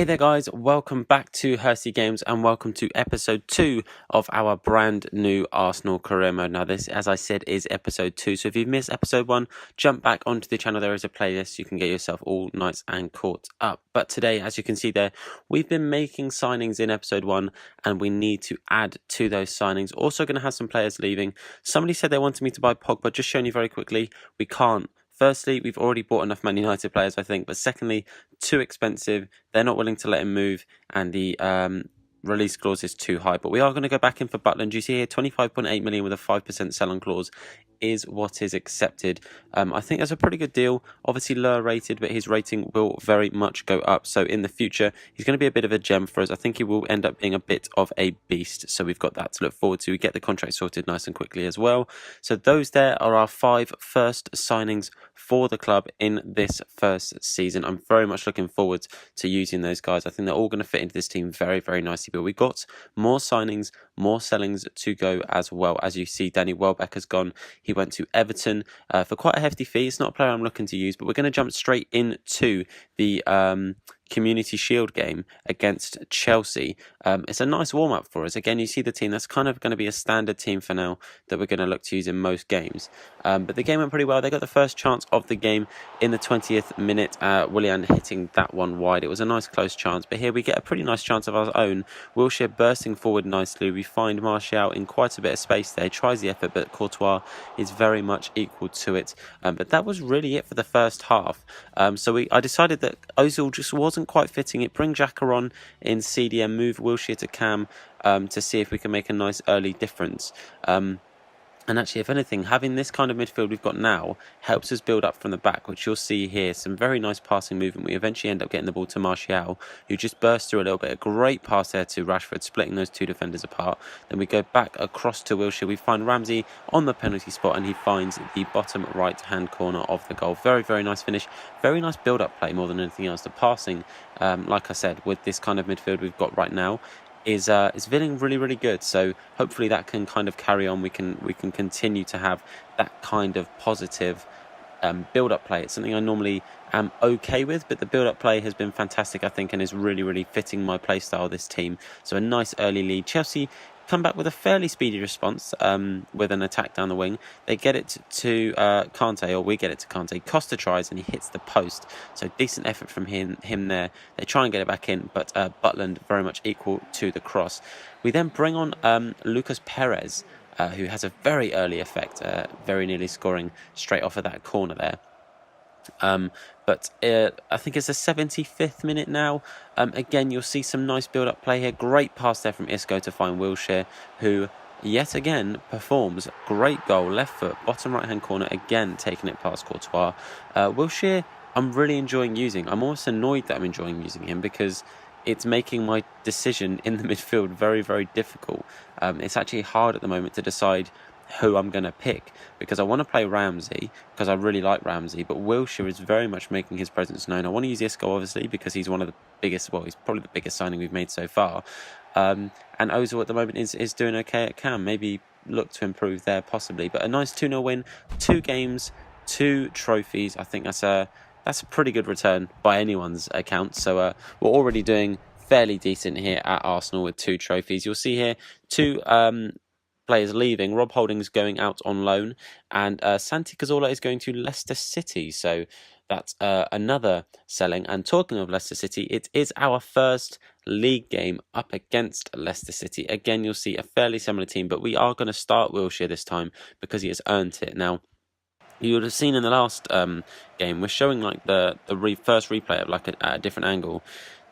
Hey there guys, welcome back to Hursty Games and welcome to episode 2 of our brand new Arsenal career mode. Now this, as I said, is episode 2, so if you've missed episode 1, jump back onto the channel. There is a playlist, you can get yourself all nice and caught up. But today, as you can see there, we've been making signings in episode 1 and we need to add to those signings. Also going to have some players leaving. Somebody said they wanted me to buy Pogba, just showing you very quickly, we can't. Firstly, we've already bought enough Man United players, I think. But secondly, too expensive. They're not willing to let him move. And the release clause is too high. But we are going to go back in for Butland. You see here, 25.8 million with a 5% sell-on clause is what is accepted. I think that's a pretty good deal. Obviously lower rated, but his rating will very much go up. So in the future, he's going to be a bit of a gem for us. I think he will end up being a bit of a beast. So we've got that to look forward to. We get the contract sorted nice and quickly as well. So those there are our 5 first signings for the club in this first season. I'm very much looking forward to using those guys. I think they're all going to fit into this team very, very nicely. But we've got more signings, more sellings to go as well. As you see, Danny Welbeck has gone. He went to Everton for quite a hefty fee. It's not a player I'm looking to use, but we're going to jump straight into the Community Shield game against Chelsea. It's a nice warm-up for us. Again, you see the team. That's kind of going to be a standard team for now that we're going to look to use in most games. But the game went pretty well. They got the first chance of the game in the 20th minute. Willian hitting that one wide. It was a nice close chance, but here we get a pretty nice chance of our own. Wilshere bursting forward nicely. We find Martial in quite a bit of space there. Tries the effort, but Courtois is very much equal to it. But that was really it for the first half. So I decided that Ozil just wasn't quite fitting it. Bring Xhaka on in CDM, move Wilshere to Cam to see if we can make a nice early difference. And actually, if anything, having this kind of midfield we've got now helps us build up from the back, which you'll see here. Some very nice passing movement. We eventually end up getting the ball to Martial, who just bursts through a little bit. A great pass there to Rashford, splitting those two defenders apart. Then we go back across to Wilshere. We find Ramsey on the penalty spot, and he finds the bottom right-hand corner of the goal. Very, very nice finish. Very nice build-up play more than anything else. The passing, like I said, with this kind of midfield we've got right now, is feeling really, really good. So hopefully that can kind of carry on. We can continue to have that kind of positive build-up play. It's something I normally am okay with, but the build-up play has been fantastic, I think, and is really, really fitting my play style, this team. So a nice early lead. Chelsea come back with a fairly speedy response with an attack down the wing. They get it to Kante, or we get it to Kante. Costa tries and he hits the post. So decent effort from him there. They try and get it back in, but Butland very much equal to the cross. We then bring on Lucas Perez, who has a very early effect, very nearly scoring straight off of that corner there. But I think it's the 75th minute now. Again, you'll see some nice build-up play here. Great pass there from Isco to find Wilshere, who yet again performs. Great goal, left foot, bottom right-hand corner, again taking it past Courtois. Wilshere, I'm really enjoying using. I'm almost annoyed that I'm enjoying using him because it's making my decision in the midfield very, very difficult. It's actually hard at the moment to decide who I'm going to pick, because I want to play Ramsey because I really like Ramsey, but Wilshere is very much making his presence known. I want to use Isco obviously because he's one of the biggest, well, he's probably the biggest signing we've made so far, and Ozil at the moment is doing okay at Cam. Maybe look to improve there possibly, but a nice 2-0 win, 2 games, 2 trophies. I think that's a pretty good return by anyone's account. So we're already doing fairly decent here at Arsenal with 2 trophies. You'll see here 2 players leaving. Rob Holding's going out on loan, and Santi Cazorla is going to Leicester City. So that's another selling. And talking of Leicester City, it is our first league game up against Leicester City. Again, you'll see a fairly similar team, but we are going to start Wilshere this time because he has earned it. Now, you would have seen in the last game, we're showing like the first replay at like a different angle.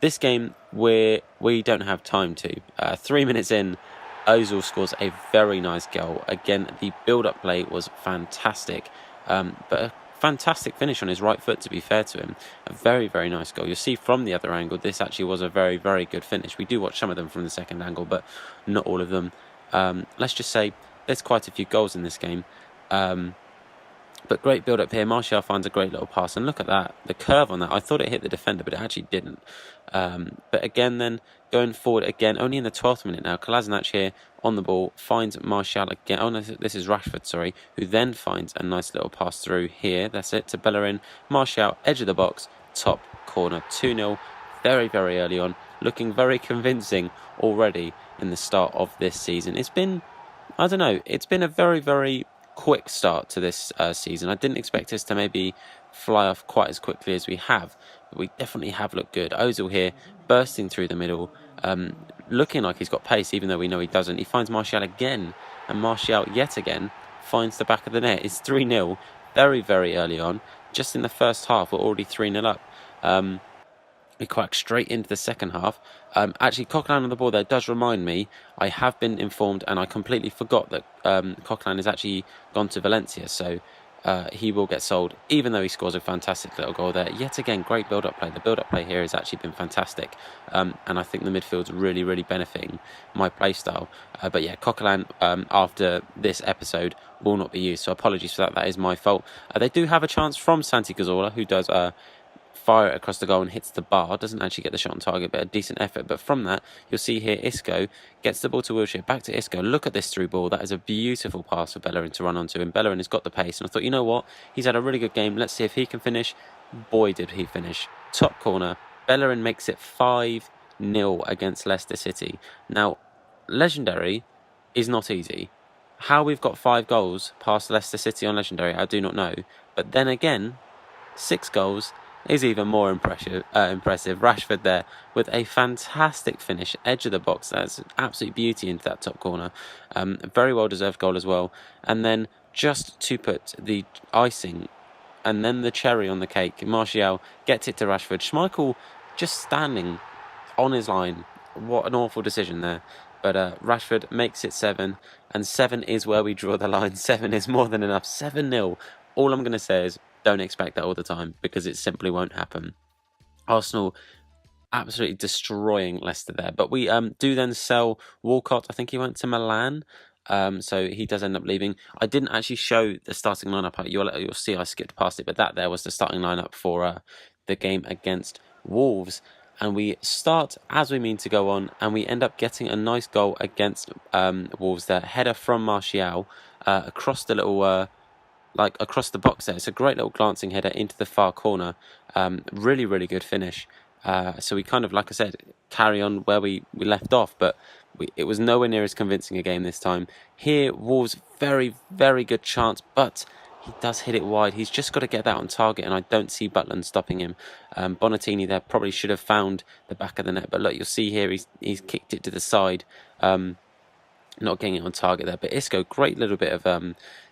This game, we don't have time to. 3 minutes in, Ozil scores a very nice goal. Again, the build-up play was fantastic, but a fantastic finish on his right foot, to be fair to him. A very, very nice goal. You'll see from the other angle, this actually was a very, very good finish. We do watch some of them from the second angle, but not all of them. Let's just say there's quite a few goals in this game. But great build-up here. Martial finds a great little pass. And look at that. The curve on that. I thought it hit the defender, but it actually didn't. But again, then, going forward again, only in the 12th minute now. Kolasinac here on the ball. Finds Martial again. Oh, no, this is Rashford, sorry. Who then finds a nice little pass through here. That's it, to Bellerin. Martial, edge of the box. Top corner. 2-0. very, very early on, looking very convincing already in the start of this season. It's been, I don't know, it's been a very, very quick start to this season. I didn't expect us to maybe fly off quite as quickly as we have, but we definitely have looked good. Ozil here, bursting through the middle, looking like he's got pace, even though we know he doesn't. He finds Martial again, and Martial yet again finds the back of the net. It's 3-0 very, very early on. Just in the first half, we're already 3-0 up. We crack straight into the second half. Actually, Coquelin on the ball there does remind me, I have been informed, and I completely forgot that Coquelin has actually gone to Valencia, so he will get sold, even though he scores a fantastic little goal there. Yet again, great build-up play. The build-up play here has actually been fantastic, and I think the midfield's really, really benefiting my play style. But yeah, Coquelin, after this episode, will not be used, so apologies for that. That is my fault. They do have a chance from Santi Cazorla, who does fire it across the goal and hits the bar. Doesn't actually get the shot on target, but a decent effort. But from that, you'll see here Isco gets the ball to Wilshere, back to Isco. Look at this through ball. That is a beautiful pass for Bellerin to run onto, and Bellerin has got the pace. And I thought, you know what? He's had a really good game. Let's see if he can finish. Boy, did he finish. Top corner. Bellerin makes it 5-0 against Leicester City. Now, Legendary is not easy. How we've got 5 goals past Leicester City on Legendary, I do not know. But then again, 6 goals is even more impressive. Rashford there with a fantastic finish, edge of the box. That's an absolute beauty into that top corner. Very well deserved goal as well. And then just to put the icing and then the cherry on the cake, Martial gets it to Rashford. Schmeichel just standing on his line. What an awful decision there. But Rashford makes it 7, and 7 is where we draw the line. 7 is more than enough. 7-0. All I'm going to say is, don't expect that all the time, because it simply won't happen. Arsenal absolutely destroying Leicester there. But we do then sell Walcott. I think he went to Milan. So he does end up leaving. I didn't actually show the starting lineup. You'll see I skipped past it, but that there was the starting lineup for the game against Wolves. And we start as we mean to go on, and we end up getting a nice goal against Wolves there. Header from Martial across the little... across the box there. It's a great little glancing header into the far corner. Really, really good finish. So we kind of, like I said, carry on where we left off, but it was nowhere near as convincing a game this time. Here, Wolves, very, very good chance, but he does hit it wide. He's just got to get that on target, and I don't see Butland stopping him. Bonatini there probably should have found the back of the net, but look, you'll see here he's kicked it to the side. Not getting it on target there, but Isco, great little bit of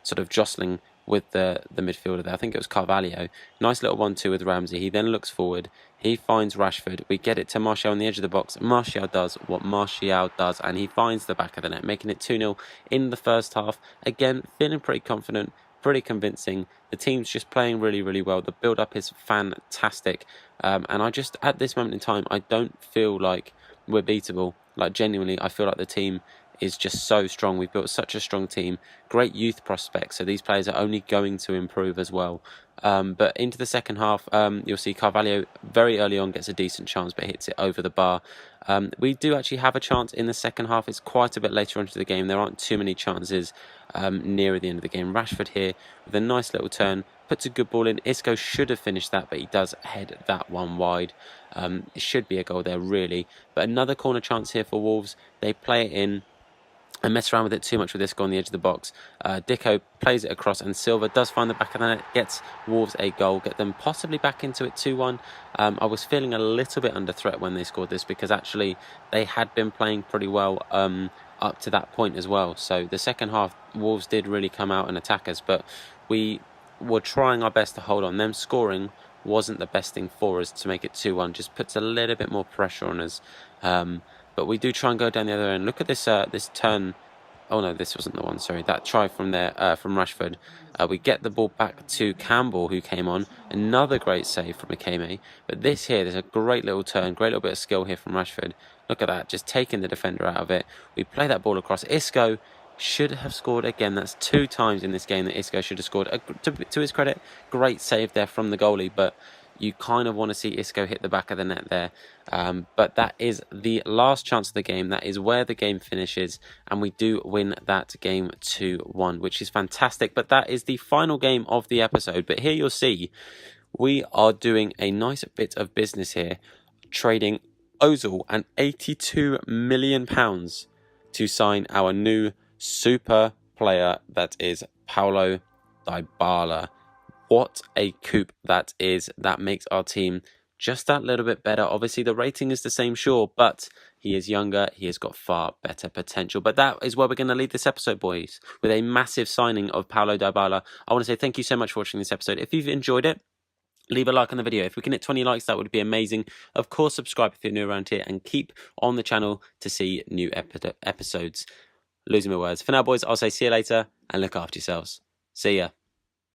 sort of jostling with the midfielder there. I think it was Carvalho. Nice little 1-2 with Ramsey. He then looks forward. He finds Rashford. We get it to Martial on the edge of the box. Martial does what Martial does, and he finds the back of the net, making it 2-0 in the first half. Again, feeling pretty confident, pretty convincing. The team's just playing really, really well. The build-up is fantastic. And I just, at this moment in time, I don't feel like we're beatable. Like, genuinely, I feel like the team is just so strong. We've built such a strong team, great youth prospects, so these players are only going to improve as well. But into the second half, you'll see Carvalho very early on gets a decent chance, but hits it over the bar. We do actually have a chance in the second half. It's quite a bit later on into the game. There aren't too many chances nearer the end of the game. Rashford here with a nice little turn, puts a good ball in. Isco should have finished that, but he does head that one wide. It should be a goal there, really. But another corner chance here for Wolves. They play it in and mess around with it too much with Isco on the edge of the box. Dicko plays it across, and Silva does find the back of the net, gets Wolves a goal, get them possibly back into it 2-1. I was feeling a little bit under threat when they scored this, because actually they had been playing pretty well up to that point as well. So the second half, Wolves did really come out and attack us, but we were trying our best to hold on. Them scoring wasn't the best thing for us to make it 2-1, just puts a little bit more pressure on us. But we do try and go down the other end. Look at this this turn. Oh no, this wasn't the one, sorry. That try from there, from Rashford. We get the ball back to Campbell, who came on. Another great save from Akeme. But this here, there's a great little turn, great little bit of skill here from Rashford. Look at that, just taking the defender out of it. We play that ball across. Isco should have scored again. That's 2 times in this game that Isco should have scored. To his credit, great save there from the goalie, but you kind of want to see Isco hit the back of the net there. But that is the last chance of the game. That is where the game finishes, and we do win that game 2-1, which is fantastic. But that is the final game of the episode. But here you'll see we are doing a nice bit of business here. trading Ozil and £82 million to sign our new super player, that is Paulo Dybala. What a coup that is. That makes our team just that little bit better. Obviously, the rating is the same, sure, but he is younger. He has got far better potential. But that is where we're going to leave this episode, boys, with a massive signing of Paulo Dybala. I want to say thank you so much for watching this episode. If you've enjoyed it, leave a like on the video. If we can hit 20 likes, that would be amazing. Of course, subscribe if you're new around here and keep on the channel to see new episodes. Losing my words. For now, boys, I'll say see you later and look after yourselves. See ya.